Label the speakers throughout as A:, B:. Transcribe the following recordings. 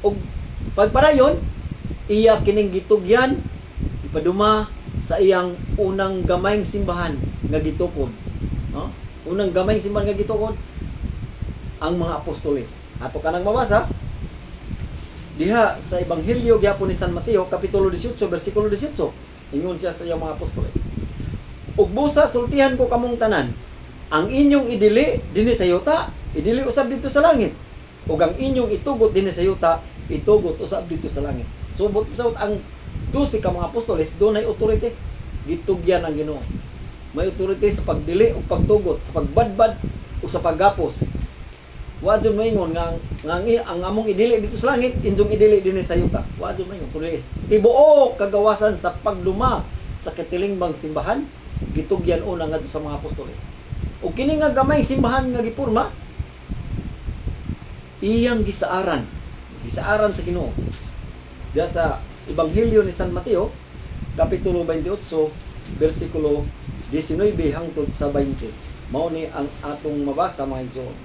A: ug pagpadayon iya kining gitugyan ipaduma sa iyang unang gamayng simbahan nga gitukod. No? Unang gamayng simbahan nga gitukod ang mga apostoles. Ato kanang mabasa diha sa Ebanghelyo gyapon ni San Mateo kapitulo 18 bersikulo 18. Ingon siya sa iyang mga apostoles. Ug busa sultihan ko kamong tanan, ang inyong idili dinhi sa yuta, idili usab dito sa langit. Ug ang inyong itugot dinhi sa yuta, itugot usab dito sa langit. So usab ang 12 ka mga apostoles dunay authority. Gitugyan ang Ginoo. May authority sa pagdili o pagtugot, sa pagbadbad o sa paggapos. Wa jud moingon nga ang among idili dito sa langit, injong idili dinhi sa yuta. Wa jud moingon kundi tibuok kagawasan sa pagduma sa katilingbang simbahan gitugyan una ngadto sa mga apostoles. Ug kini nga gamay simbahan nga gipurma iyang gisaaran sa Ginoo. Diya sa Ebanghelyo ni San Mateo kapitulo 28 bersikulo 19 hangtod sa 20. Mao ni ang atong mabasa mga igsoon.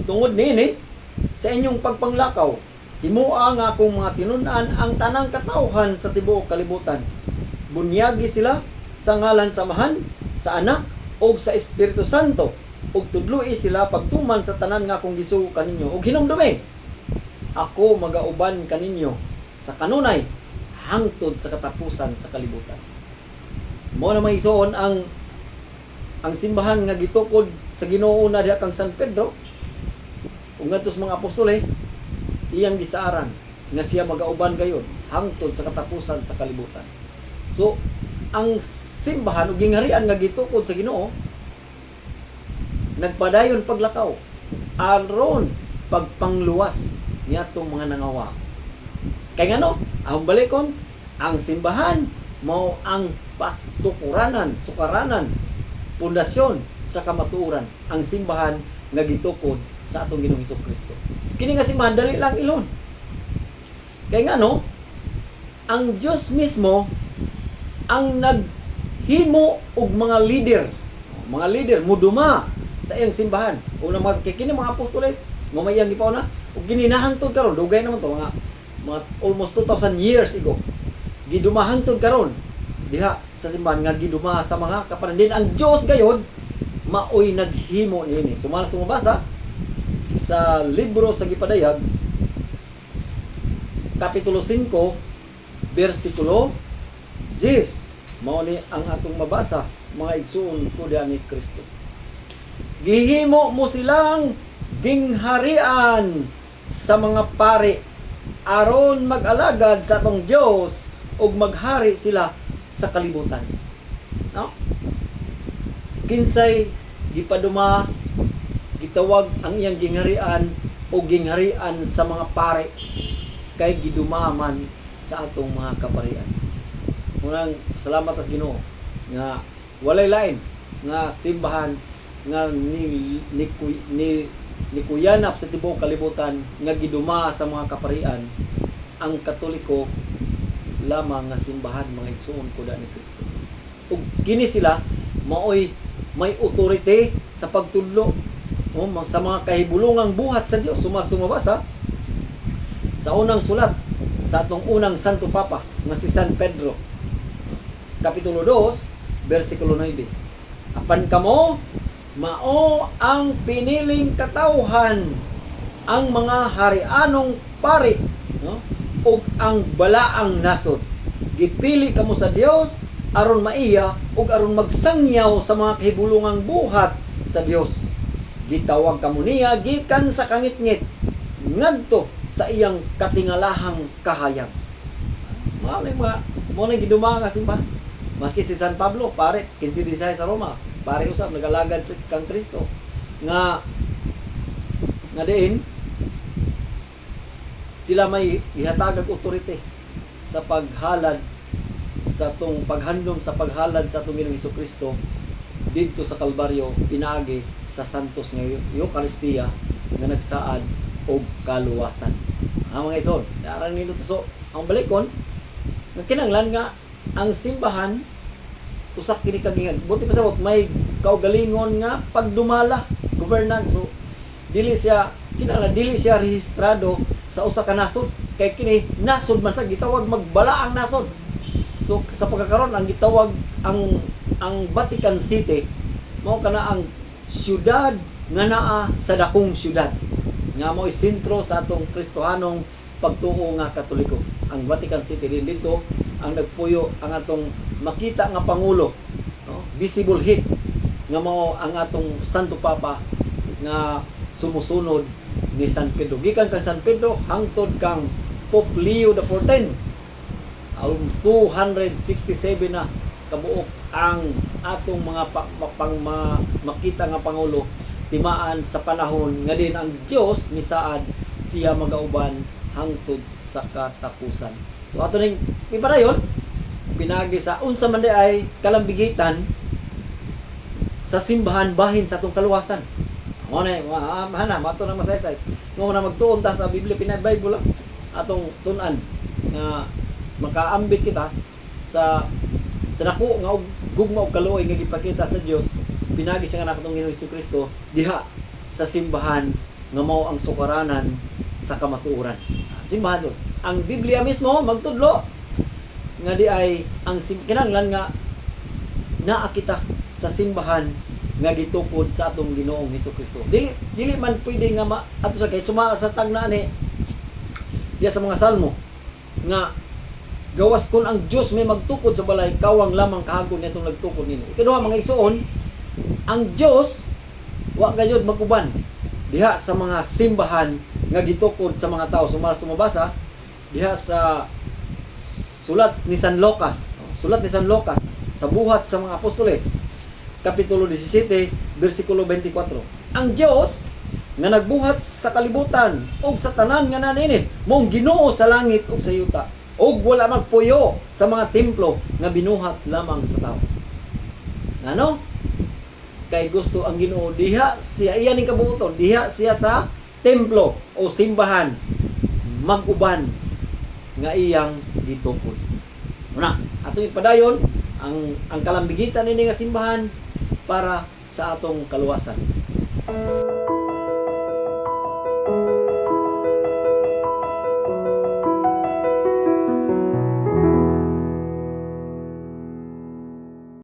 A: Tungod nini sa inyong pagpanglakaw, himua nga akong mga tinun-an ang tanang katawhan sa tibuok kalibutan. Bunyagi sila sa ngalan samahan, sa Anak, o sa Espiritu Santo, ug tudloi sila pagtuman sa tanan nga akong gisugo kaninyo. Ug hinumdumi, ako magauban kaninyo sa kanunay hangtod sa katapusan sa kalibutan. Mao na may isuon ang simbahan nga gitukod sa Ginoo na diha kang San Pedro. Ug ngadtos mga apostoles iyang gisaaran nga siya magauban gayon hangtod sa katapusan sa kalibutan. So ang simbahan ug gingharian nga gitukod sa Ginoo nagpadayon paglakaw aron pagpangluwas niadtong mga nangawa. Kay ngano, ang balikon ang simbahan mao ang patukuranan, sukaranan, pundasyon sa kamatuoran. Ang simbahan nga gitukod sa atong Ginoong Hesukristo. Kini nga simbahan dali lang ilon. Kay ngano, ang Dios mismo ang naghimo og mga leader muduma sa iyang simbahan. Una mga kini mga apostoles, mamayang gipaw na ug gininahangtod karon dugay naman to mga almost 2,000 years ago. Gidumahangtod karon diha sa simbahan nga giduma sa mga kapanandin. Ang Dios gayud maoy naghimo niini. Sumalas mabasa sa libro sa Gipadayag kapitulo 5 bersikulo 10. Mao ni ang atong mabasa mga igsoon ko diha ni Kristo. Gihimo mo silang gingharian sa mga pari aron mag-alagad sa atong Dios ug maghari sila sa kalibutan. No? Kinsay gipaduma gitawag ang iyang gingharian o gingharian sa mga pari kay gidumaman sa atong mga kaparian. Unang salamat as Ginoo nga walay lain nga simbahan nga ni kuyanap sa tibuok kalibutan nga giduma sa mga kaparian ang Katoliko lamang nga simbahan mga igsoon kuda ni Kristo. Ug kini sila maoy may authority sa pagtudlo sa mga kahibulungang buhat sa Dios. Sumabasa sa unang sulat sa atong unang Santo Papa nga si San Pedro kapitulo 2 bersikulo 9. Apan kamo mao ang piniling katawhan, ang mga harianong pari, no? Ug ang balaang nasod. Gipili kamo sa Dios aron maiya ug aron magsangyaw sa mga kahibulungang buhat sa Dios. Gitawag kamo niya gikan sa kangitngit ngadto sa iyang katingalahang kahayag. Mao na giduma nga simbahan. Maski si San Pablo, pare, 15-16 sa Roma, pare usab nagalagad sa kang Kristo nga diin sila may ihatag og authority sa paghalad sa tong paghandom sa paghalad sa atong Ginoong Hesukristo didto sa Kalbaryo pinaagi sa santos nga Eucharistia nga nagsaad og kaluwasan. Ang mga igsoon, daran nito so ang balikon nga kinahanglan nga ang simbahan usak kini kagingan. Buti pa sabot may kaugalingon nga pagdumala, governance. So dili siya rehistrado sa usa ka nasod, kay kini nasod man sa gitawag magbalaang nasod. So sa pagkakaroon ang gitawag ang Vatican City mao kana ang syudad nga naa sa dakong syudad nga mao sentro sa atong Kristohanong pagtuo nga Katoliko. Ang Vatican City din dito ang nagpuyo ang atong makita nga pangulo, no? Visible head nga mao ang atong Santo Papa nga sumusunod ni San Pedro. Gikan kang San Pedro hangtod kang Pope Leo XIV. Ang 267 na kabuok ang atong mga makita nga pangulo timaan sa panahon nga din ang Dios misaad siya magauban hangtod sa katapusan. So ato ning ipadayon pinagi sa unsa man ay kalambigitan sa simbahan bahin sa atong kaluwasan. Mo na mahana mato nang masaysay. Ngo na magtuon ta sa Biblia Pinay Bible atong tun-an nga makaambit kita sa nako nga gugma og kaluoy nga gipakita sa Dios pinagi sa nga natong Ginoong Jesucristo diha sa simbahan nga mao ang sukaranan sa kamatuoran. Simbahan to. Ang Biblia mismo magtudlo nga di ay ang kinahanglan nga naa kita sa simbahan nga gitukod sa atong Ginoong Jesucristo. Dili man pwede nga ato sa kay suma sa tagna ni diya sa mga salmo nga gawas kun ang Dios may magtukod sa balay kawang lamang kahagon nitong nagtukod nini. Ikaduha mga igsoon, ang Dios wa gayud maguban diha sa mga simbahan nga gitukod sa mga tao. Sumalas tumabasa diha sa sulat ni San Lucas sa buhat sa mga apostoles kapitulo 17 bersikulo 24. Ang Dios nga nagbuhat sa kalibutan ug sa tanan nga nanini mong Ginoo sa langit ug sa yuta ug wala magpuyo sa mga templo nga binuhat lamang sa tao. Ngano? Kay gusto ang Ginoo diha siya iya ning kabuoton, diha siya sa templo o simbahan maguban nga iyang gitukod. Una, ato ipadayon ang kalambigitan ini nga simbahan para sa atong kaluwasan.